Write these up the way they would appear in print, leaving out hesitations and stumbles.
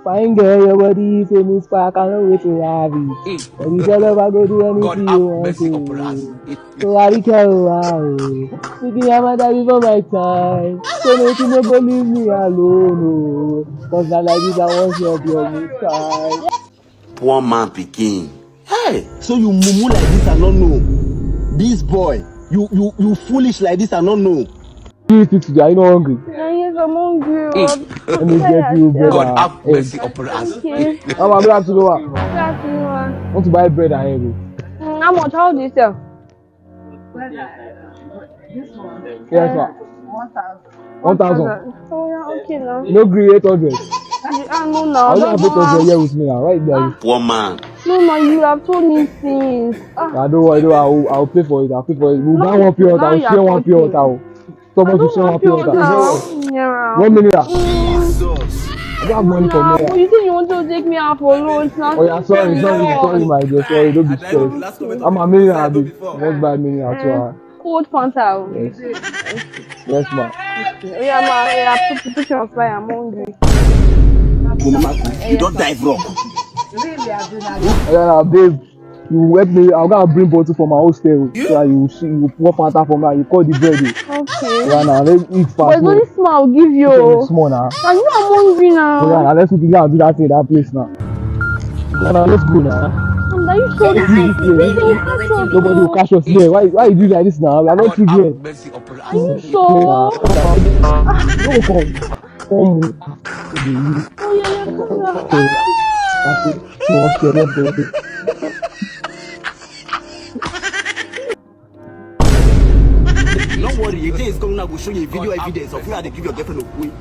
Fine girl, your body say me spark, I can't wait to have it. But you tell her I go do God anything you have want mercy upon us. to. So I be careful, wow. Thinking I'm a die before my time. So make you no go leave me alone, oh. Cause not like this, I want you up your me side. Poor man picking. Hey, So you mumu like this and not know. This boy, you foolish like this and not know. You eat it today, are you not hungry? Yes, I'm hungry. Let me get you bread God and have egg. mercy upon us. Okay. I'm good afternoon. Good afternoon. Want to buy bread and egg? How much? How do you sell? Yes, sir. 1,000. Oh, yeah, okay now. No gree 800. No, no, I only don't have know. 800 here with me now. Right there. Poor man. No, no, you have told me since. Don't worry, I'll pay for it. I'll pay for it. We'll buy one pure water. Now I'll you are share one pure talking. water. I Someone to don't share one want pure pure water. water. Yeah. 1 minute. Jesus. I don't have money for No, me. but you think you want to take me out for lunch now? Oh yeah, sorry, my dear. Sorry, don't be stressed. I'm a millionaire, Abi. Just buy me at her. Cold Fanta. Yes. Yes, ma. Yeah, ma. Yeah, put your fire. I'm hungry. You don't dive rock. Yeah, babe. You help me. I'm gonna bring bottle from my hostel so that you see you pour Fanta for me and you call the bread. Okay. Yeah, now let's eat fast. But it's only small. I'll give you. It's small now. I know I'm hungry now. Oh yeah, now let's go and do that thing in that place now. Yeah, now let's go now. And are you sure Nobody will catch us here. Why you do like this now? We are not God children. have mercy upon Are you us. sure? No, come. Come. Oh, yeah, come now. That's it. So, okay, let's go. Don't worry, a day is coming. I will show you a video evidence of where they give your girlfriend a queen.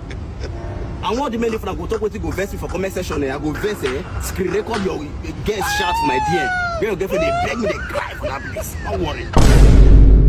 I want the men if I go talk with you, go verse me for comment section. I go verse, screen record your guest shout, my dear. When your girlfriend, they beg me, they cry for that place. Don't worry.